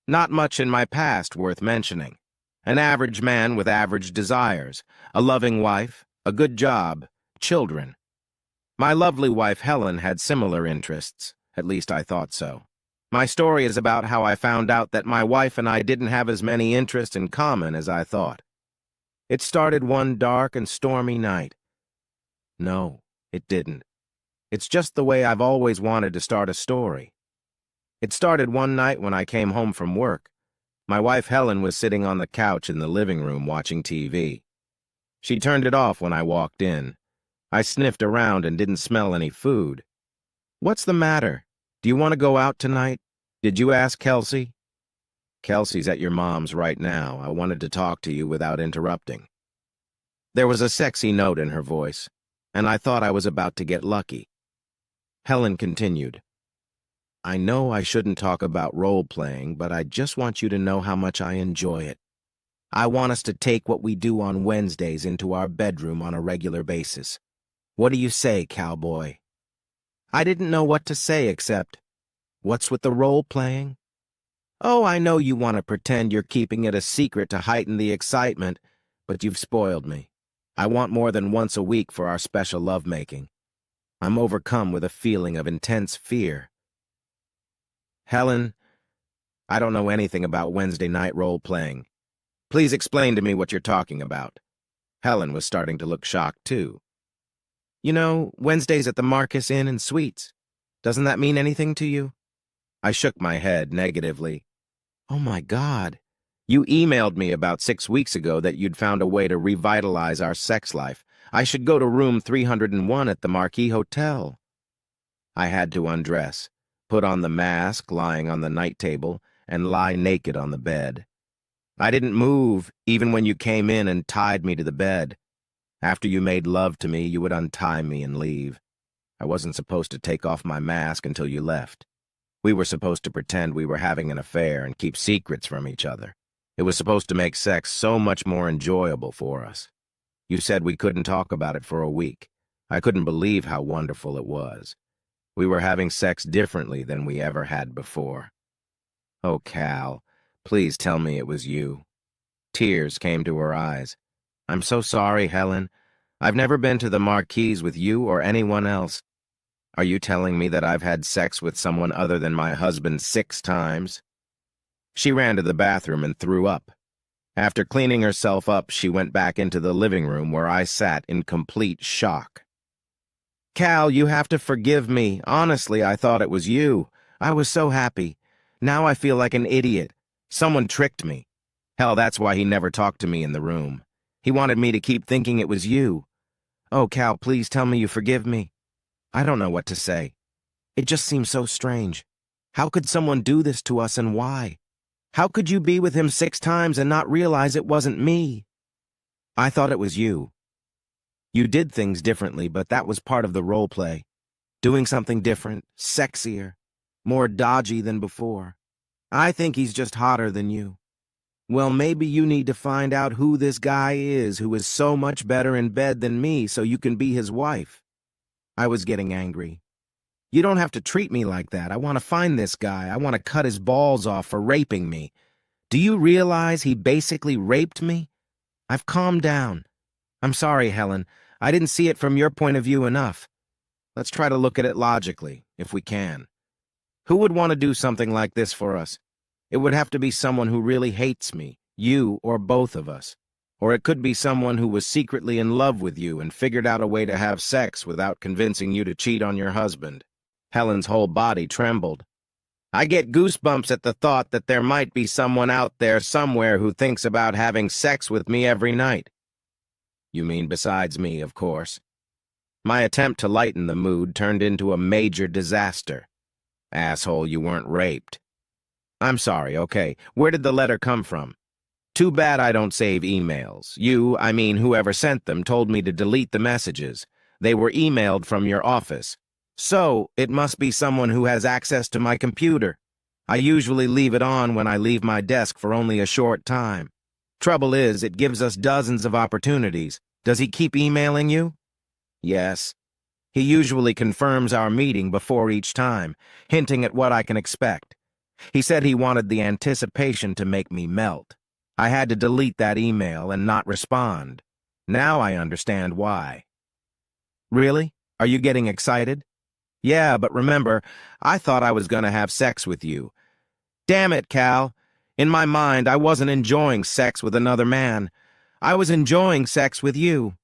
Not much in my past worth mentioning. An average man with average desires, a loving wife, a good job, children. My lovely wife Helen had similar interests, at least I thought so. My story is about how I found out that my wife and I didn't have as many interests in common as I thought. It started one dark and stormy night. No, it didn't. It's just the way I've always wanted to start a story. It started one night when I came home from work. My wife Helen was sitting on the couch in the living room watching TV. She turned it off when I walked in. I sniffed around and didn't smell any food. "What's the matter? Do you want to go out tonight? Did you ask Kelsey?" "Kelsey's at your mom's right now. I wanted to talk to you without interrupting." There was a sexy note in her voice, and I thought I was about to get lucky. Helen continued, "I know I shouldn't talk about role-playing, but I just want you to know how much I enjoy it. I want us to take what we do on Wednesdays into our bedroom on a regular basis. What do you say, cowboy?" I didn't know what to say except, "What's with the role-playing?" "Oh, I know you want to pretend you're keeping it a secret to heighten the excitement, but you've spoiled me. I want more than once a week for our special lovemaking. I'm overcome with a feeling of intense fear." "Helen, I don't know anything about Wednesday night role-playing. Please explain to me what you're talking about." Helen was starting to look shocked, too. "You know, Wednesdays at the Marcus Inn and Suites. Doesn't that mean anything to you?" I shook my head negatively. "Oh my God. You emailed me about 6 weeks ago that you'd found a way to revitalize our sex life. I should go to room 301 at the Marquis Hotel." I had to undress, put on the mask lying on the night table, and lie naked on the bed. I didn't move even when you came in and tied me to the bed. After you made love to me, you would untie me and leave. I wasn't supposed to take off my mask until you left. We were supposed to pretend we were having an affair and keep secrets from each other. It was supposed to make sex so much more enjoyable for us. You said we couldn't talk about it for a week. I couldn't believe how wonderful it was. We were having sex differently than we ever had before. Oh, Cal, please tell me it was you. Tears came to her eyes. "I'm so sorry, Helen. I've never been to the Marquis with you or anyone else. Are you telling me that I've had sex with someone other than my husband 6 times? She ran to the bathroom and threw up. After cleaning herself up, she went back into the living room where I sat in complete shock. "Cal, you have to forgive me. Honestly, I thought it was you. I was so happy. Now I feel like an idiot. Someone tricked me. Hell, that's why he never talked to me in the room. He wanted me to keep thinking it was you. Oh, Cal, please tell me you forgive me. I don't know what to say. It just seems so strange. How could someone do this to us and why? How could you be with him 6 times and not realize it wasn't me? I thought it was you. You did things differently, but that was part of the role play. Doing something different, sexier, more dodgy than before. I think he's just hotter than you. Well, maybe you need to find out who this guy is who is so much better in bed than me so you can be his wife." I was getting angry. "You don't have to treat me like that. I want to find this guy. I want to cut his balls off for raping me. Do you realize he basically raped me?" I've calmed down. "I'm sorry, Helen. I didn't see it from your point of view enough. Let's try to look at it logically, if we can. Who would want to do something like this for us? It would have to be someone who really hates me, you or both of us. Or it could be someone who was secretly in love with you and figured out a way to have sex without convincing you to cheat on your husband." Helen's whole body trembled. "I get goosebumps at the thought that there might be someone out there somewhere who thinks about having sex with me every night." "You mean besides me, of course." My attempt to lighten the mood turned into a major disaster. "Asshole, you weren't raped." "I'm sorry, okay. Where did the letter come from?" "Too bad I don't save emails. I mean whoever sent them, told me to delete the messages. They were emailed from your office. So, it must be someone who has access to my computer. I usually leave it on when I leave my desk for only a short time. Trouble is, it gives us dozens of opportunities. Does he keep emailing you?" "Yes. He usually confirms our meeting before each time, hinting at what I can expect. He said he wanted the anticipation to make me melt. I had to delete that email and not respond. Now I understand why. Really? Are you getting excited? Yeah, but remember, I thought I was gonna have sex with you. Damn it, Cal. In my mind, I wasn't enjoying sex with another man. I was enjoying sex with you.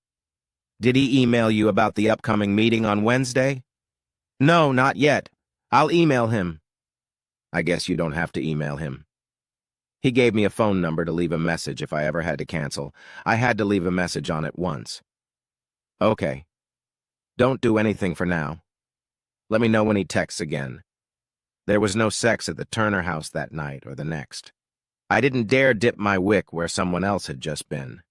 Did he email you about the upcoming meeting on Wednesday? No, not yet. I'll email him. I guess you don't have to email him. He gave me a phone number to leave a message if I ever had to cancel. I had to leave a message on it once. Okay. Don't do anything for now. Let me know when he texts again. There was no sex at the Turner house that night or the next. I didn't dare dip my wick where someone else had just been.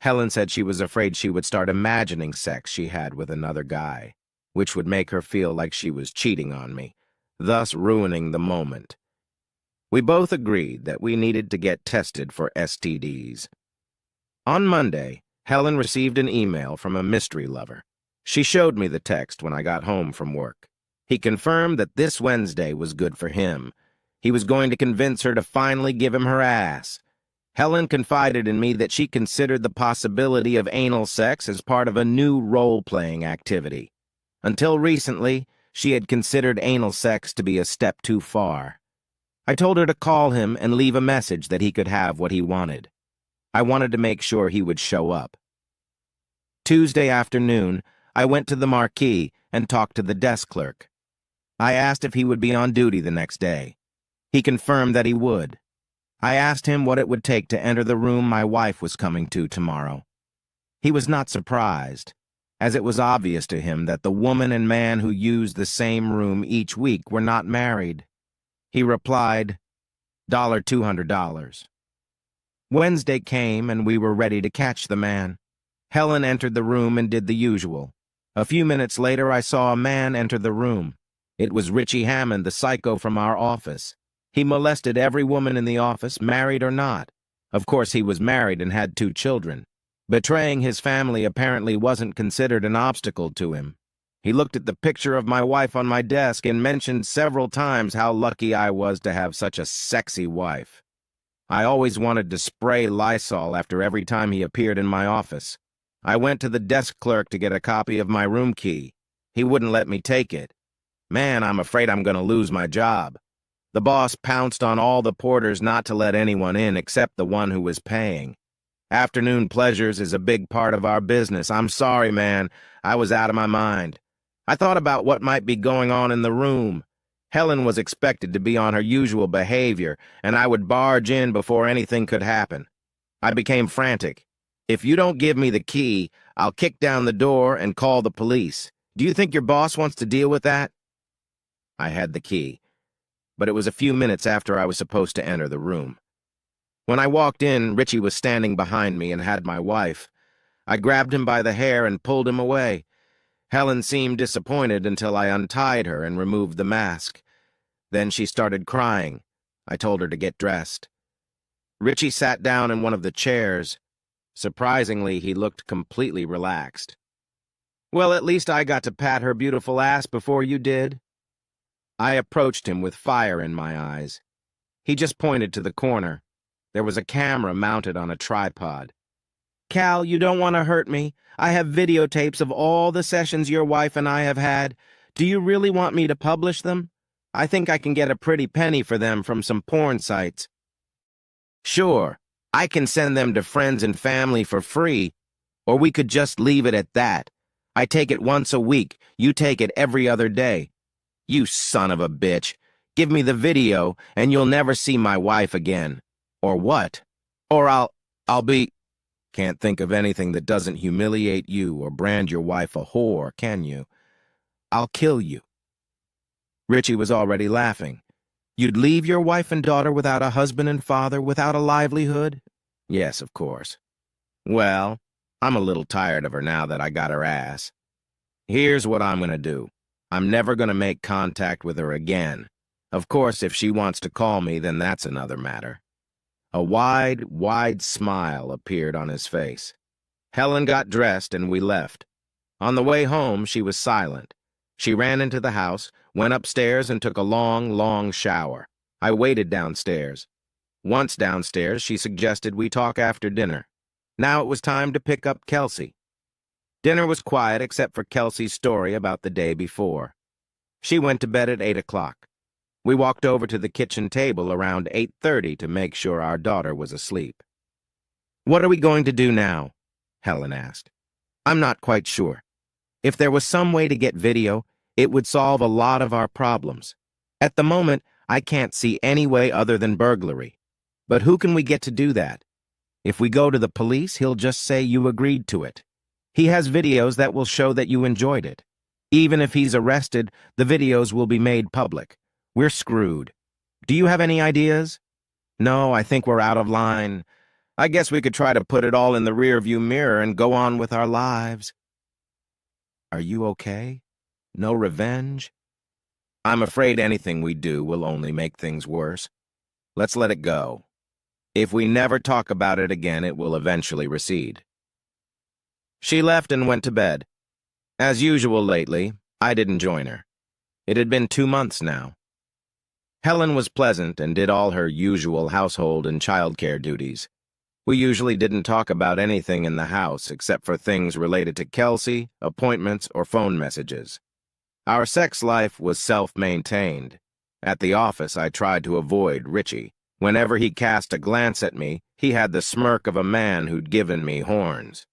Helen said she was afraid she would start imagining sex she had with another guy, which would make her feel like she was cheating on me, thus ruining the moment. We both agreed that we needed to get tested for STDs. On Monday, Helen received an email from a mystery lover. She showed me the text when I got home from work. He confirmed that this Wednesday was good for him. He was going to convince her to finally give him her ass. Helen confided in me that she considered the possibility of anal sex as part of a new role-playing activity. Until recently, she had considered anal sex to be a step too far. I told her to call him and leave a message that he could have what he wanted. I wanted to make sure he would show up. Tuesday afternoon, I went to the marquee and talked to the desk clerk. I asked if he would be on duty the next day. He confirmed that he would. I asked him what it would take to enter the room my wife was coming to tomorrow. He was not surprised, as it was obvious to him that the woman and man who used the same room each week were not married. He replied, $200. Wednesday came and we were ready to catch the man. Helen entered the room and did the usual. A few minutes later, I saw a man enter the room. It was Richie Hammond, the psycho from our office. He molested every woman in the office, married or not. Of course, he was married and had 2 children. Betraying his family apparently wasn't considered an obstacle to him. He looked at the picture of my wife on my desk and mentioned several times how lucky I was to have such a sexy wife. I always wanted to spray Lysol after every time he appeared in my office. I went to the desk clerk to get a copy of my room key. He wouldn't let me take it. Man, I'm afraid I'm going to lose my job. The boss pounced on all the porters not to let anyone in except the one who was paying. Afternoon pleasures is a big part of our business. I'm sorry, man. I was out of my mind. I thought about what might be going on in the room. Helen was expected to be on her usual behavior, and I would barge in before anything could happen. I became frantic. If you don't give me the key, I'll kick down the door and call the police. Do you think your boss wants to deal with that? I had the key, but it was a few minutes after I was supposed to enter the room. When I walked in, Richie was standing behind me and had my wife. I grabbed him by the hair and pulled him away. Helen seemed disappointed until I untied her and removed the mask. Then she started crying. I told her to get dressed. Richie sat down in one of the chairs. Surprisingly, he looked completely relaxed. Well, at least I got to pat her beautiful ass before you did. I approached him with fire in my eyes. He just pointed to the corner. There was a camera mounted on a tripod. Cal, you don't want to hurt me. I have videotapes of all the sessions your wife and I have had. Do you really want me to publish them? I think I can get a pretty penny for them from some porn sites. Sure, I can send them to friends and family for free, or we could just leave it at that. I take it once a week. You take it every other day. You son of a bitch. Give me the video, and you'll never see my wife again. Or what? Or I'll be... Can't think of anything that doesn't humiliate you or brand your wife a whore, can you? I'll kill you. Richie was already laughing. You'd leave your wife and daughter without a husband and father, without a livelihood? Yes, of course. Well, I'm a little tired of her now that I got her ass. Here's what I'm gonna do. I'm never gonna make contact with her again. Of course, if she wants to call me, then that's another matter. A wide, wide smile appeared on his face. Helen got dressed and we left. On the way home, she was silent. She ran into the house, went upstairs and took a long, long shower. I waited downstairs. Once downstairs, she suggested we talk after dinner. Now it was time to pick up Kelsey. Dinner was quiet except for Kelsey's story about the day before. She went to bed at 8 o'clock. We walked over to the kitchen table around 8:30 to make sure our daughter was asleep. "What are we going to do now?" Helen asked. "I'm not quite sure. If there was some way to get video, it would solve a lot of our problems. At the moment, I can't see any way other than burglary. But who can we get to do that? If we go to the police, he'll just say you agreed to it. He has videos that will show that you enjoyed it. Even if he's arrested, the videos will be made public. We're screwed. Do you have any ideas?" "No, I think we're out of line. I guess we could try to put it all in the rearview mirror and go on with our lives." "Are you okay? No revenge?" "I'm afraid anything we do will only make things worse. Let's let it go. If we never talk about it again, it will eventually recede." She left and went to bed. As usual lately, I didn't join her. It had been 2 months now. Helen was pleasant and did all her usual household and childcare duties. We usually didn't talk about anything in the house except for things related to Kelsey, appointments, or phone messages. Our sex life was self-maintained. At the office, I tried to avoid Richie. Whenever he cast a glance at me, he had the smirk of a man who'd given me horns.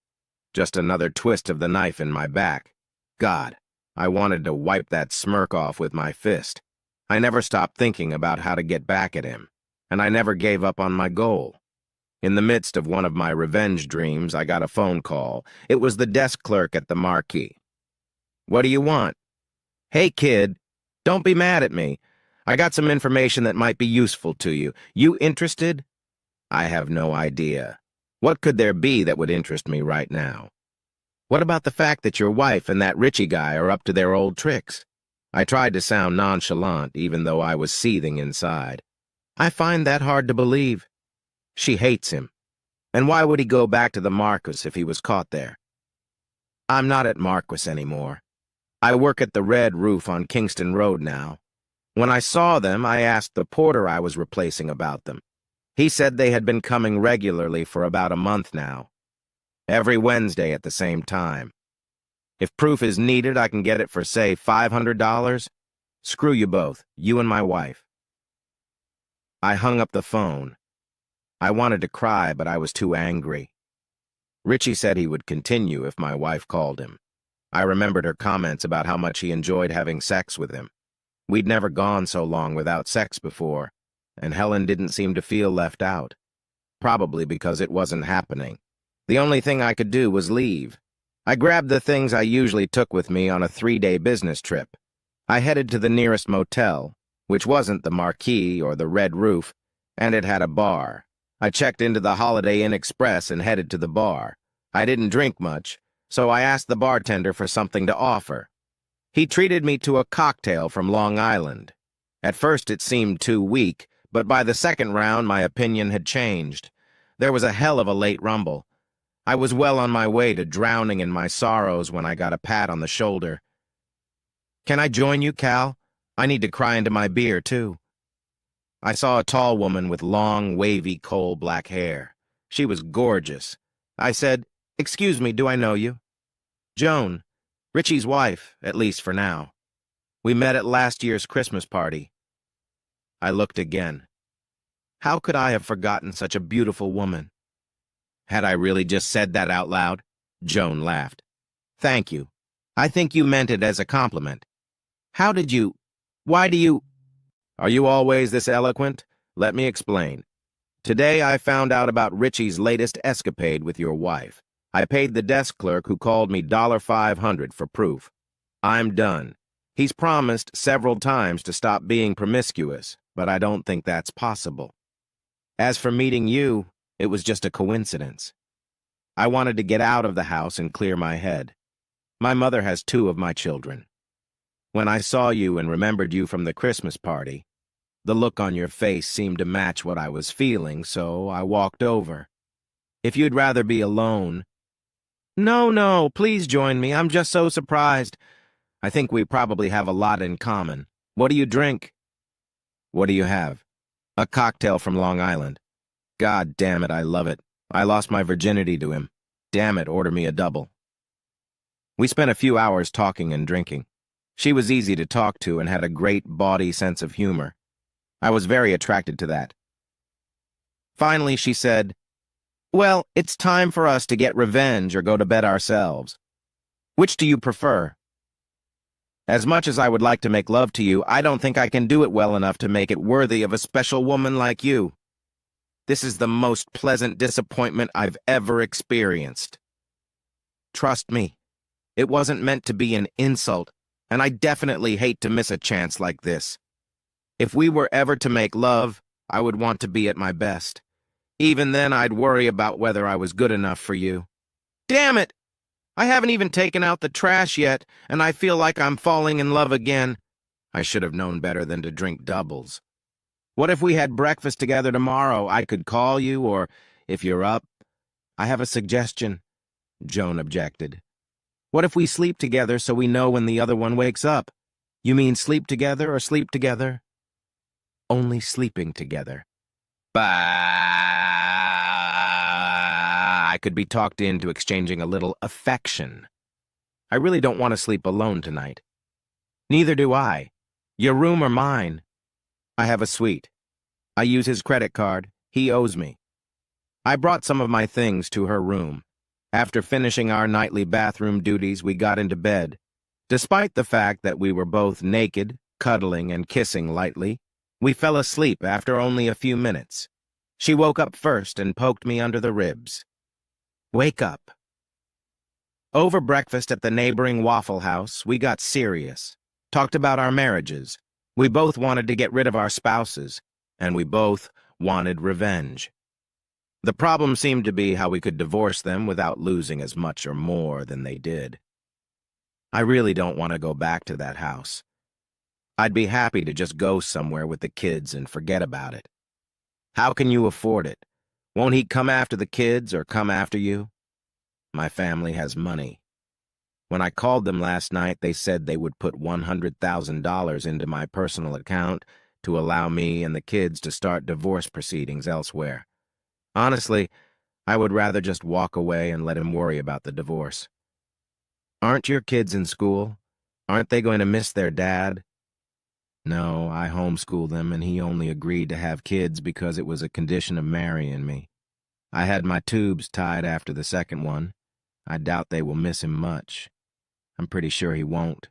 Just another twist of the knife in my back. God, I wanted to wipe that smirk off with my fist. I never stopped thinking about how to get back at him, and I never gave up on my goal. In the midst of one of my revenge dreams, I got a phone call. It was the desk clerk at the Marquee. "What do you want?" "Hey, kid, don't be mad at me. I got some information that might be useful to you. You interested?" "I have no idea. What could there be that would interest me right now?" "What about the fact that your wife and that Richie guy are up to their old tricks?" I tried to sound nonchalant, even though I was seething inside. "I find that hard to believe. She hates him. And why would he go back to the Marquis if he was caught there?" "I'm not at Marquis anymore. I work at the Red Roof on Kingston Road now. When I saw them, I asked the porter I was replacing about them. He said they had been coming regularly for about a month now. Every Wednesday at the same time. If proof is needed, I can get it for, say, $500. Screw you both, you and my wife." I hung up the phone. I wanted to cry, but I was too angry. Richie said he would continue if my wife called him. I remembered her comments about how much he enjoyed having sex with him. We'd never gone so long without sex before, and Helen didn't seem to feel left out. Probably because it wasn't happening. The only thing I could do was leave. I grabbed the things I usually took with me on a 3-day business trip. I headed to the nearest motel, which wasn't the Marquee or the Red Roof, and it had a bar. I checked into the Holiday Inn Express and headed to the bar. I didn't drink much, so I asked the bartender for something to offer. He treated me to a cocktail from Long Island. At first it seemed too weak, but by the second round my opinion had changed. There was a hell of a late rumble. I was well on my way to drowning in my sorrows when I got a pat on the shoulder. "Can I join you, Cal? I need to cry into my beer, too." I saw a tall woman with long, wavy, coal-black hair. She was gorgeous. I said, "Excuse me, do I know you?" "Joan, Richie's wife, at least for now. We met at last year's Christmas party." I looked again. How could I have forgotten such a beautiful woman? Had I really just said that out loud? Joan laughed. "Thank you. I think you meant it as a compliment. How did you... Why do you... Are you always this eloquent? Let me explain. Today I found out about Richie's latest escapade with your wife. I paid the desk clerk who called me $500 for proof. I'm done. He's promised several times to stop being promiscuous, but I don't think that's possible. As for meeting you, it was just a coincidence. I wanted to get out of the house and clear my head. My mother has 2 of my children. When I saw you and remembered you from the Christmas party, the look on your face seemed to match what I was feeling, so I walked over. If you'd rather be alone... No, please join me. I'm just so surprised. I think we probably have a lot in common. What do you drink? What do you have? A cocktail from Long Island. God damn it, I love it. I lost my virginity to him. Damn it, order me a double. We spent a few hours talking and drinking. She was easy to talk to and had a great, bawdy sense of humor. I was very attracted to that. Finally, she said, "Well, it's time for us to get revenge or go to bed ourselves. Which do you prefer?" As much as I would like to make love to you, I don't think I can do it well enough to make it worthy of a special woman like you. This is the most pleasant disappointment I've ever experienced. Trust me, it wasn't meant to be an insult, and I definitely hate to miss a chance like this. If we were ever to make love, I would want to be at my best. Even then, I'd worry about whether I was good enough for you. Damn it! I haven't even taken out the trash yet, and I feel like I'm falling in love again. I should have known better than to drink doubles. What if we had breakfast together tomorrow? I could call you, or, if you're up, I have a suggestion, Joan objected. What if we sleep together so we know when the other one wakes up? You mean sleep together or sleep together? Only sleeping together. Bah! I could be talked into exchanging a little affection. I really don't want to sleep alone tonight. Neither do I. Your room or mine? I have a suite. I use his credit card. He owes me. I brought some of my things to her room. After finishing our nightly bathroom duties, we got into bed. Despite the fact that we were both naked, cuddling and kissing lightly, we fell asleep after only a few minutes. She woke up first and poked me under the ribs. Wake up. Over breakfast at the neighboring Waffle House, we got serious, talked about our marriages. We both wanted to get rid of our spouses, and we both wanted revenge. The problem seemed to be how we could divorce them without losing as much or more than they did. I really don't want to go back to that house. I'd be happy to just go somewhere with the kids and forget about it. How can you afford it? Won't he come after the kids or come after you? My family has money. When I called them last night, they said they would put $100,000 into my personal account to allow me and the kids to start divorce proceedings elsewhere. Honestly, I would rather just walk away and let him worry about the divorce. Aren't your kids in school? Aren't they going to miss their dad? No, I homeschooled them, and he only agreed to have kids because it was a condition of marrying me. I had my tubes tied after the second one. I doubt they will miss him much. I'm pretty sure he won't.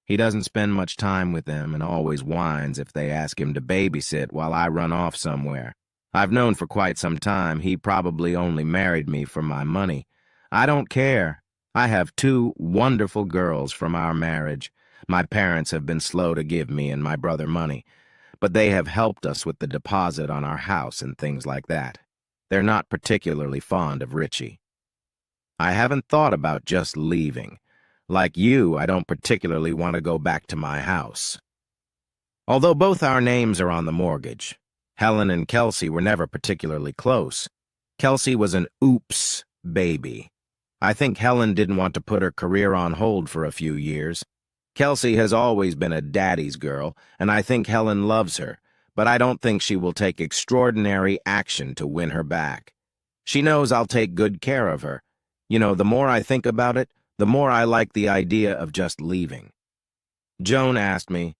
He doesn't spend much time with them and always whines if they ask him to babysit while I run off somewhere. I've known for quite some time he probably only married me for my money. I don't care. I have 2 wonderful girls from our marriage. My parents have been slow to give me and my brother money, but they have helped us with the deposit on our house and things like that. They're not particularly fond of Richie. I haven't thought about just leaving. Like you, I don't particularly want to go back to my house. Although both our names are on the mortgage, Helen and Kelsey were never particularly close. Kelsey was an oops baby. I think Helen didn't want to put her career on hold for a few years. Kelsey has always been a daddy's girl, and I think Helen loves her, but I don't think she will take extraordinary action to win her back. She knows I'll take good care of her. You know, the more I think about it, the more I like the idea of just leaving. Joan asked me,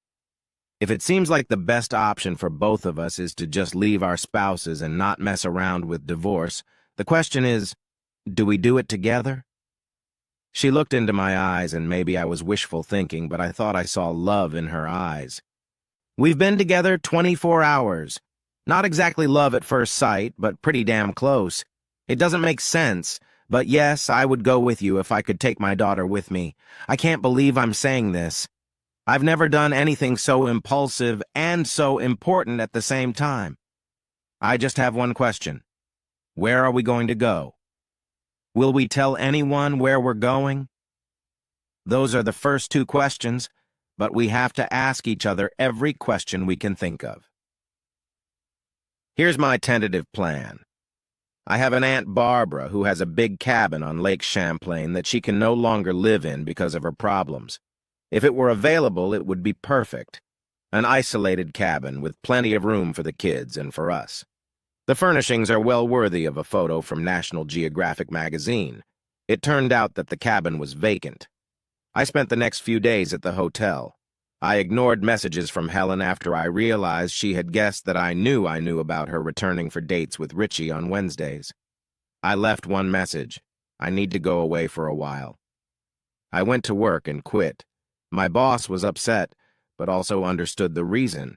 if it seems like the best option for both of us is to just leave our spouses and not mess around with divorce, the question is, do we do it together? She looked into my eyes, and maybe I was wishful thinking, but I thought I saw love in her eyes. We've been together 24 hours. Not exactly love at first sight, but pretty damn close. It doesn't make sense, but yes, I would go with you if I could take my daughter with me. I can't believe I'm saying this. I've never done anything so impulsive and so important at the same time. I just have one question. Where are we going to go? Will we tell anyone where we're going? Those are the first 2 questions, but we have to ask each other every question we can think of. Here's my tentative plan. I have an Aunt Barbara who has a big cabin on Lake Champlain that she can no longer live in because of her problems. If it were available, it would be perfect. An isolated cabin with plenty of room for the kids and for us. The furnishings are well worthy of a photo from National Geographic magazine. It turned out that the cabin was vacant. I spent the next few days at the hotel. I ignored messages from Helen after I realized she had guessed that I knew about her returning for dates with Richie on Wednesdays. I left one message. I need to go away for a while. I went to work and quit. My boss was upset, but also understood the reason.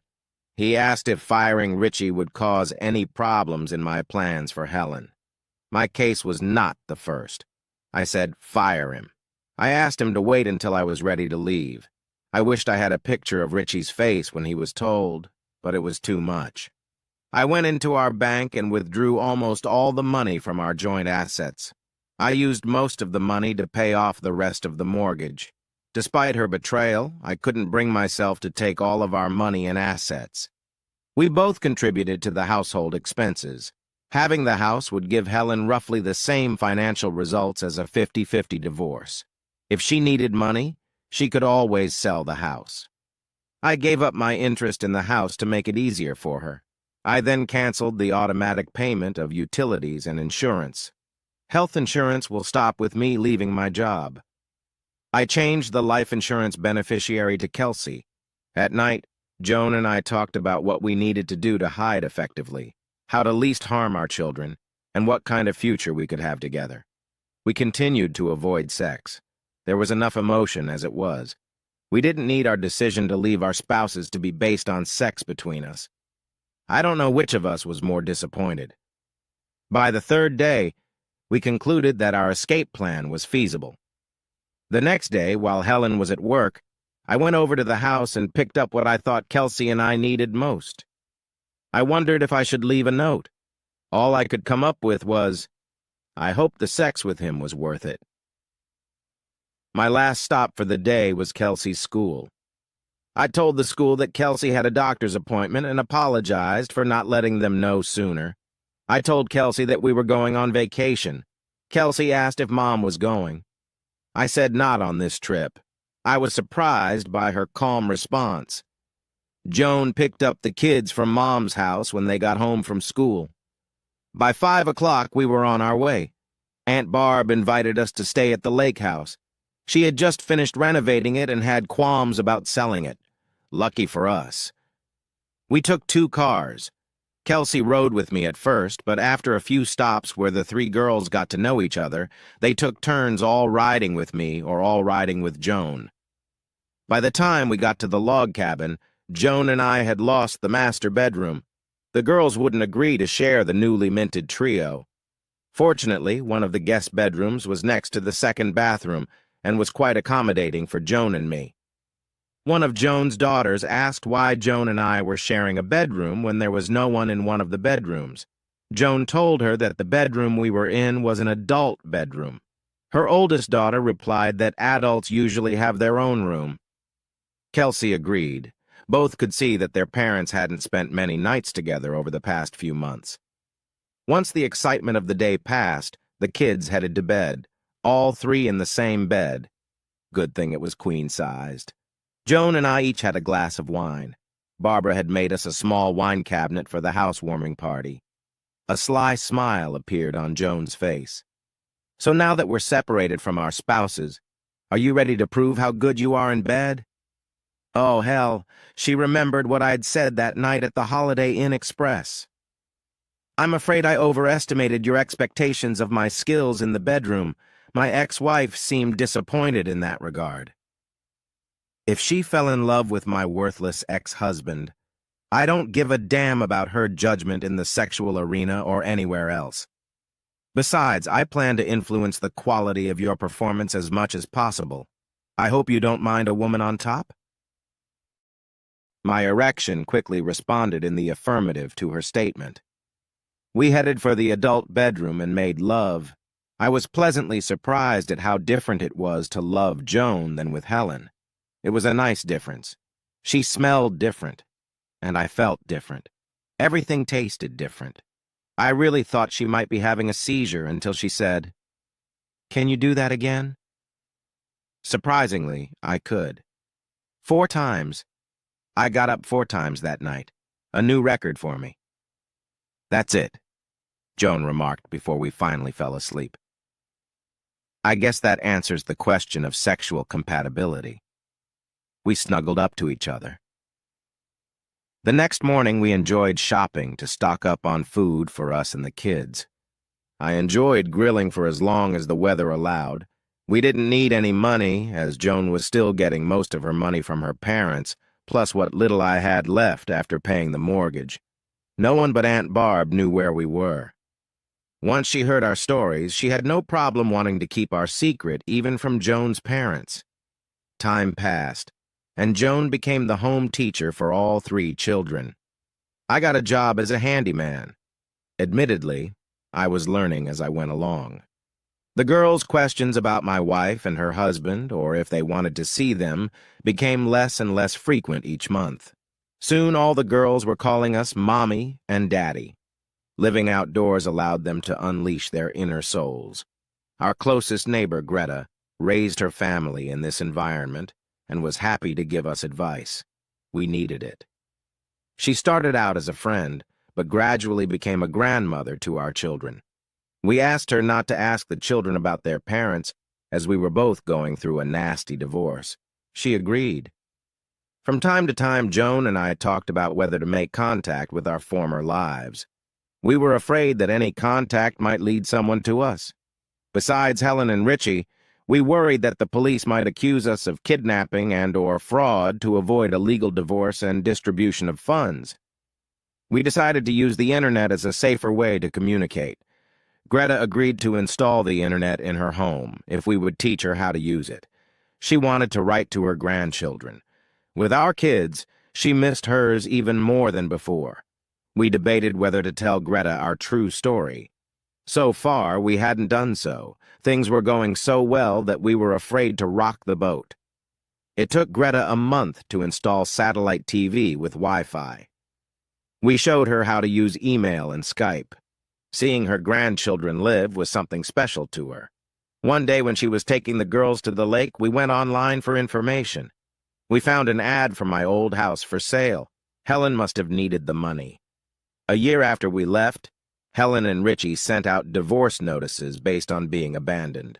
He asked if firing Richie would cause any problems in my plans for Helen. My case was not the first. I said, fire him. I asked him to wait until I was ready to leave. I wished I had a picture of Richie's face when he was told, but it was too much. I went into our bank and withdrew almost all the money from our joint assets. I used most of the money to pay off the rest of the mortgage. Despite her betrayal, I couldn't bring myself to take all of our money and assets. We both contributed to the household expenses. Having the house would give Helen roughly the same financial results as a 50-50 divorce. If she needed money, she could always sell the house. I gave up my interest in the house to make it easier for her. I then canceled the automatic payment of utilities and insurance. Health insurance will stop with me leaving my job. I changed the life insurance beneficiary to Kelsey. At night, Joan and I talked about what we needed to do to hide effectively, how to least harm our children, and what kind of future we could have together. We continued to avoid sex. There was enough emotion as it was. We didn't need our decision to leave our spouses to be based on sex between us. I don't know which of us was more disappointed. By the third day, we concluded that our escape plan was feasible. The next day, while Helen was at work, I went over to the house and picked up what I thought Kelsey and I needed most. I wondered if I should leave a note. All I could come up with was, I hope the sex with him was worth it. My last stop for the day was Kelsey's school. I told the school that Kelsey had a doctor's appointment and apologized for not letting them know sooner. I told Kelsey that we were going on vacation. Kelsey asked if Mom was going. I said not on this trip. I was surprised by her calm response. Joan picked up the kids from Mom's house when they got home from school. By 5 o'clock, we were on our way. Aunt Barb invited us to stay at the lake house. She had just finished renovating it and had qualms about selling it. Lucky for us. We took 2 cars. Kelsey rode with me at first, but after a few stops where the 3 girls got to know each other, they took turns all riding with me or all riding with Joan. By the time we got to the log cabin, Joan and I had lost the master bedroom. The girls wouldn't agree to share the newly minted trio. Fortunately, one of the guest bedrooms was next to the second bathroom and was quite accommodating for Joan and me. One of Joan's daughters asked why Joan and I were sharing a bedroom when there was no one in one of the bedrooms. Joan told her that the bedroom we were in was an adult bedroom. Her oldest daughter replied that adults usually have their own room. Kelsey agreed. Both could see that their parents hadn't spent many nights together over the past few months. Once the excitement of the day passed, the kids headed to bed, all 3 in the same bed. Good thing it was queen-sized. Joan and I each had a glass of wine. Barbara had made us a small wine cabinet for the housewarming party. A sly smile appeared on Joan's face. So now that we're separated from our spouses, are you ready to prove how good you are in bed? Oh, hell, she remembered what I'd said that night at the Holiday Inn Express. I'm afraid I overestimated your expectations of my skills in the bedroom. My ex-wife seemed disappointed in that regard. If she fell in love with my worthless ex-husband, I don't give a damn about her judgment in the sexual arena or anywhere else. Besides, I plan to influence the quality of your performance as much as possible. I hope you don't mind a woman on top? My erection quickly responded in the affirmative to her statement. We headed for the adult bedroom and made love. I was pleasantly surprised at how different it was to love Joan than with Helen. It was a nice difference. She smelled different, and I felt different. Everything tasted different. I really thought she might be having a seizure until she said, "Can you do that again?" Surprisingly, I could. 4 times. I got up 4 times that night. A new record for me. That's it, Joan remarked before we finally fell asleep. I guess that answers the question of sexual compatibility. We snuggled up to each other. The next morning, we enjoyed shopping to stock up on food for us and the kids. I enjoyed grilling for as long as the weather allowed. We didn't need any money, as Joan was still getting most of her money from her parents, plus what little I had left after paying the mortgage. No one but Aunt Barb knew where we were. Once she heard our stories, she had no problem wanting to keep our secret, even from Joan's parents. Time passed, and Joan became the home teacher for all 3 children. I got a job as a handyman. Admittedly, I was learning as I went along. The girls' questions about my wife and her husband, or if they wanted to see them, became less and less frequent each month. Soon all the girls were calling us Mommy and Daddy. Living outdoors allowed them to unleash their inner souls. Our closest neighbor, Greta, raised her family in this environment and was happy to give us advice. We needed it. She started out as a friend, but gradually became a grandmother to our children. We asked her not to ask the children about their parents, as we were both going through a nasty divorce. She agreed. From time to time, Joan and I talked about whether to make contact with our former lives. We were afraid that any contact might lead someone to us. Besides Helen and Richie, we worried that the police might accuse us of kidnapping and/or fraud to avoid a legal divorce and distribution of funds. We decided to use the internet as a safer way to communicate. Greta agreed to install the internet in her home if we would teach her how to use it. She wanted to write to her grandchildren. With our kids, she missed hers even more than before. We debated whether to tell Greta our true story. So far, we hadn't done so. Things were going so well that we were afraid to rock the boat. It took Greta a month to install satellite TV with Wi-Fi. We showed her how to use email and Skype. Seeing her grandchildren live was something special to her. One day when she was taking the girls to the lake, we went online for information. We found an ad for my old house for sale. Helen must have needed the money. A year after we left, Helen and Richie sent out divorce notices based on being abandoned.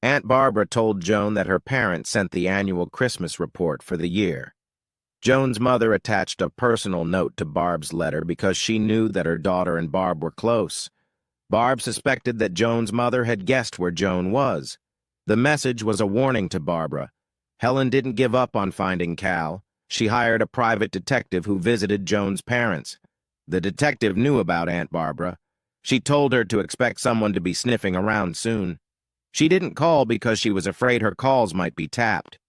Aunt Barbara told Joan that her parents sent the annual Christmas report for the year. Joan's mother attached a personal note to Barb's letter because she knew that her daughter and Barb were close. Barb suspected that Joan's mother had guessed where Joan was. The message was a warning to Barbara. Helen didn't give up on finding Cal. She hired a private detective who visited Joan's parents. The detective knew about Aunt Barbara. She told her to expect someone to be sniffing around soon. She didn't call because she was afraid her calls might be tapped.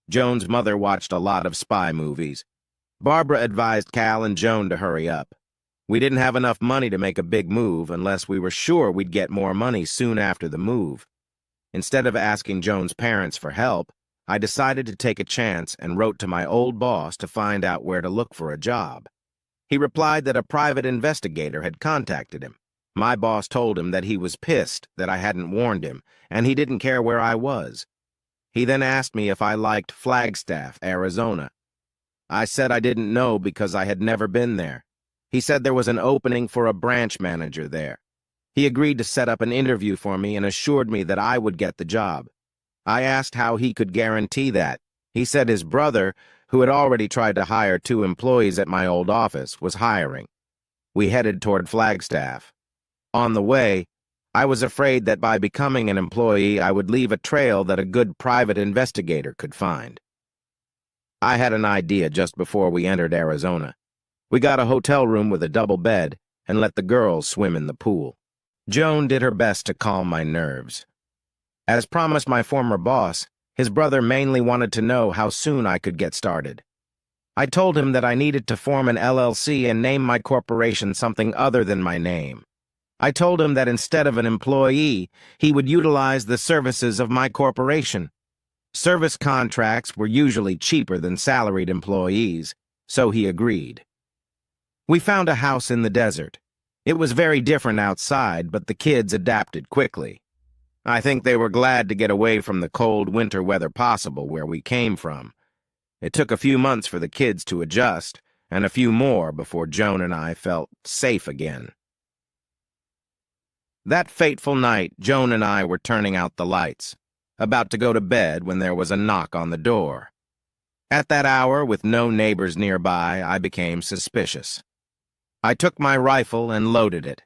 Joan's mother watched a lot of spy movies. Barbara advised Cal and Joan to hurry up. We didn't have enough money to make a big move unless we were sure we'd get more money soon after the move. Instead of asking Joan's parents for help, I decided to take a chance and wrote to my old boss to find out where to look for a job. He replied that a private investigator had contacted him. My boss told him that he was pissed that I hadn't warned him, and he didn't care where I was. He then asked me if I liked Flagstaff, Arizona. I said I didn't know because I had never been there. He said there was an opening for a branch manager there. He agreed to set up an interview for me and assured me that I would get the job. I asked how he could guarantee that. He said his brother, who had already tried to hire 2 employees at my old office, was hiring. We headed toward Flagstaff. On the way, I was afraid that by becoming an employee, I would leave a trail that a good private investigator could find. I had an idea just before we entered Arizona. We got a hotel room with a double bed and let the girls swim in the pool. Joan did her best to calm my nerves. As promised my former boss, his brother mainly wanted to know how soon I could get started. I told him that I needed to form an LLC and name my corporation something other than my name. I told him that instead of an employee, he would utilize the services of my corporation. Service contracts were usually cheaper than salaried employees, so he agreed. We found a house in the desert. It was very different outside, but the kids adapted quickly. I think they were glad to get away from the cold winter weather possible where we came from. It took a few months for the kids to adjust, and a few more before Joan and I felt safe again. That fateful night, Joan and I were turning out the lights, about to go to bed when there was a knock on the door. At that hour, with no neighbors nearby, I became suspicious. I took my rifle and loaded it.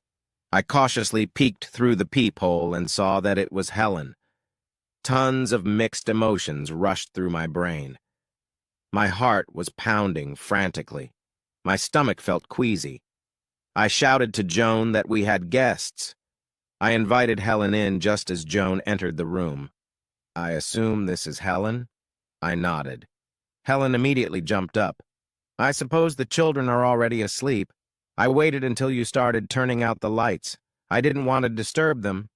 I cautiously peeked through the peephole and saw that it was Helen. Tons of mixed emotions rushed through my brain. My heart was pounding frantically. My stomach felt queasy. I shouted to Joan that we had guests. I invited Helen in just as Joan entered the room. "I assume this is Helen?" I nodded. Helen immediately jumped up. "I suppose the children are already asleep. I waited until you started turning out the lights. I didn't want to disturb them."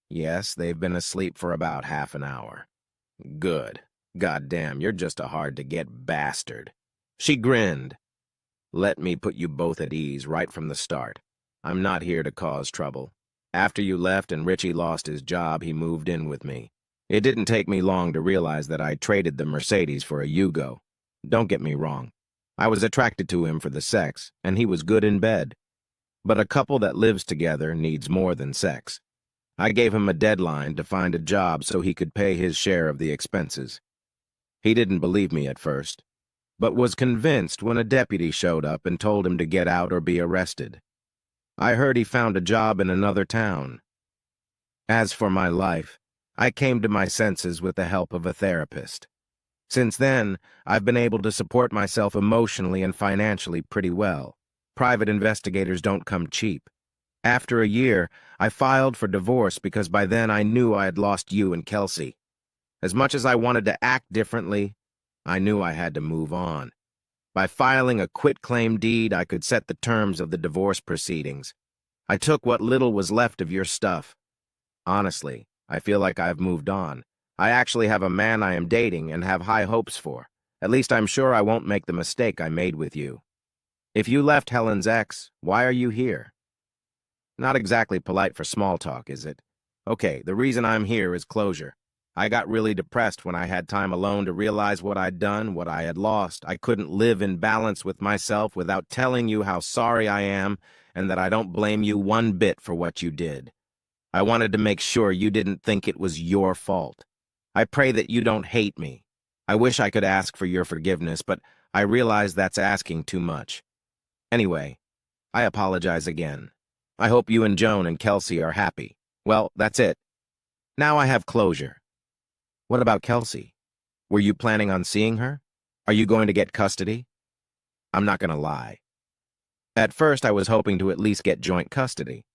"Yes, they've been asleep for about half an hour." "Good. Goddamn, you're just a hard-to-get bastard." She grinned. "Let me put you both at ease right from the start. I'm not here to cause trouble. After you left and Richie lost his job, he moved in with me. It didn't take me long to realize that I traded the Mercedes for a Yugo. Don't get me wrong. I was attracted to him for the sex, and he was good in bed. But a couple that lives together needs more than sex. I gave him a deadline to find a job so he could pay his share of the expenses. He didn't believe me at first, but was convinced when a deputy showed up and told him to get out or be arrested. I heard he found a job in another town. As for my life, I came to my senses with the help of a therapist. Since then, I've been able to support myself emotionally and financially pretty well. Private investigators don't come cheap. After a year, I filed for divorce because by then I knew I had lost you and Kelsey. As much as I wanted to act differently, I knew I had to move on. By filing a quitclaim deed, I could set the terms of the divorce proceedings. I took what little was left of your stuff. Honestly, I feel like I've moved on. I actually have a man I am dating and have high hopes for. At least I'm sure I won't make the mistake I made with you. If you left Helen's ex, why are you here? Not exactly polite for small talk, is it? Okay, the reason I'm here is closure. I got really depressed when I had time alone to realize what I'd done, what I had lost. I couldn't live in balance with myself without telling you how sorry I am and that I don't blame you one bit for what you did. I wanted to make sure you didn't think it was your fault. I pray that you don't hate me. I wish I could ask for your forgiveness, but I realize that's asking too much. Anyway, I apologize again. I hope you and Joan and Kelsey are happy. Well, that's it. Now I have closure. What about Kelsey? Were you planning on seeing her? Are you going to get custody? I'm not going to lie. At first, I was hoping to at least get joint custody.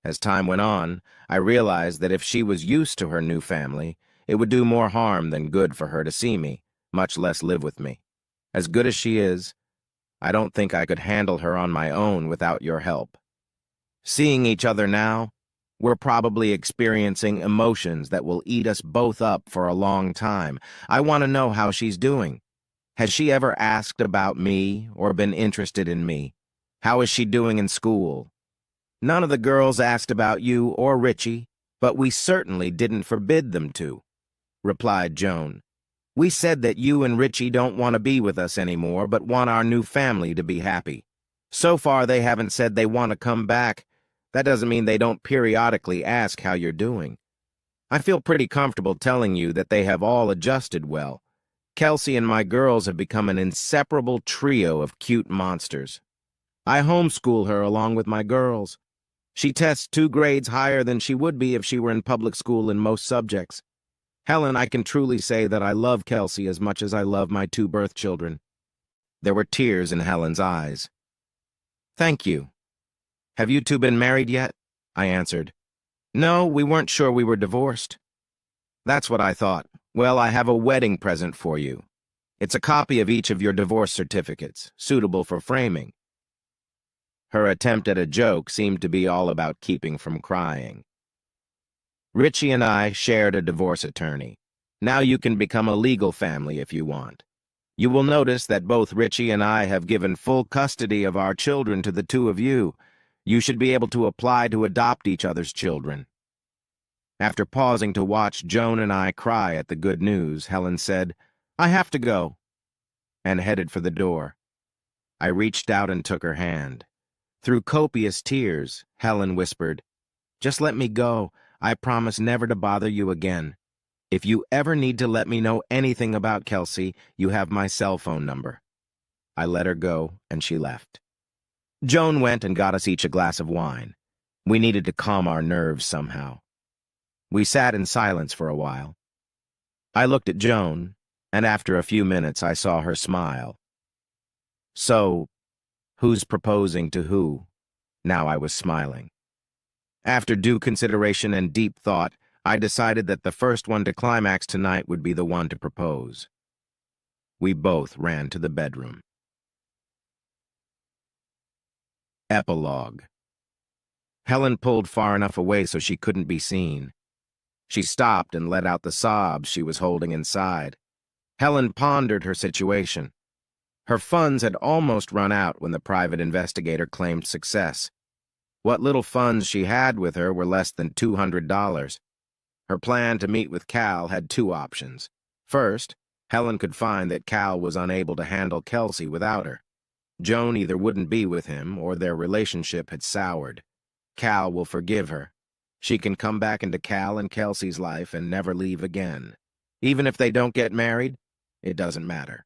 As time went on, I realized that if she was used to her new family, it would do more harm than good for her to see me, much less live with me. As good as she is, I don't think I could handle her on my own without your help. Seeing each other now, we're probably experiencing emotions that will eat us both up for a long time. I want to know how she's doing. Has she ever asked about me or been interested in me? How is she doing in school? None of the girls asked about you or Richie, but we certainly didn't forbid them to, replied Joan. We said that you and Richie don't want to be with us anymore, but want our new family to be happy. So far, they haven't said they want to come back. That doesn't mean they don't periodically ask how you're doing. I feel pretty comfortable telling you that they have all adjusted well. Kelsey and my girls have become an inseparable trio of cute monsters. I homeschool her along with my girls. She tests 2 grades higher than she would be if she were in public school in most subjects. Helen, I can truly say that I love Kelsey as much as I love my 2 birth children. There were tears in Helen's eyes. Thank you. Have you 2 been married yet? I answered. No, we weren't sure we were divorced. That's what I thought. Well, I have a wedding present for you. It's a copy of each of your divorce certificates, suitable for framing. Her attempt at a joke seemed to be all about keeping from crying. Richie and I shared a divorce attorney. Now you can become a legal family if you want. You will notice that both Richie and I have given full custody of our children to the 2 of you. You should be able to apply to adopt each other's children. After pausing to watch Joan and I cry at the good news, Helen said, I have to go. and headed for the door. I reached out and took her hand. Through copious tears, Helen whispered, "Just let me go. I promise never to bother you again. If you ever need to let me know anything about Kelsey, you have my cell phone number." I let her go, and she left. Joan went and got us each a glass of wine. We needed to calm our nerves somehow. We sat in silence for a while. I looked at Joan, and after a few minutes I saw her smile. "So, who's proposing to who?" Now I was smiling. After due consideration and deep thought, I decided that the first one to climax tonight would be the one to propose. We both ran to the bedroom. Epilogue. Helen pulled far enough away so she couldn't be seen. She stopped and let out the sobs she was holding inside. Helen pondered her situation. Her funds had almost run out when the private investigator claimed success. What little funds she had with her were less than $200. Her plan to meet with Cal had two options. First, Helen could find that Cal was unable to handle Kelsey without her. Joan either wouldn't be with him or their relationship had soured. Cal will forgive her. She can come back into Cal and Kelsey's life and never leave again. Even if they don't get married, it doesn't matter.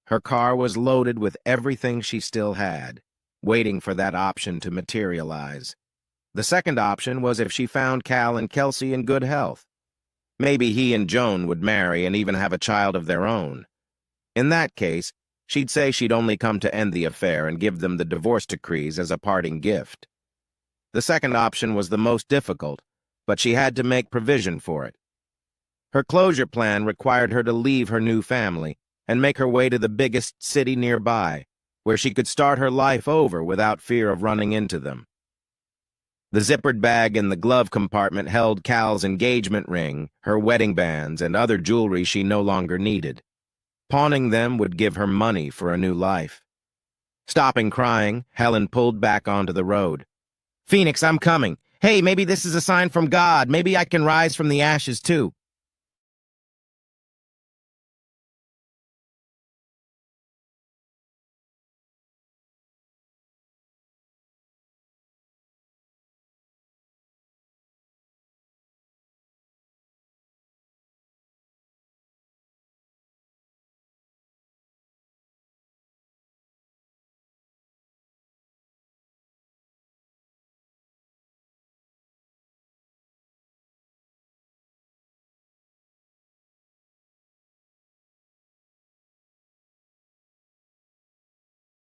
Her car was loaded with everything she still had, waiting for that option to materialize. The second option was if she found Cal and Kelsey in good health. Maybe he and Joan would marry and even have a child of their own. In that case, she'd say she'd only come to end the affair and give them the divorce decrees as a parting gift. The second option was the most difficult, but she had to make provision for it. Her closure plan required her to leave her new family and make her way to the biggest city nearby, where she could start her life over without fear of running into them. The zippered bag in the glove compartment held Cal's engagement ring, her wedding bands, and other jewelry she no longer needed. Pawning them would give her money for a new life. Stopping crying, Helen pulled back onto the road. "Phoenix, I'm coming. Hey, maybe this is a sign from God. Maybe I can rise from the ashes too."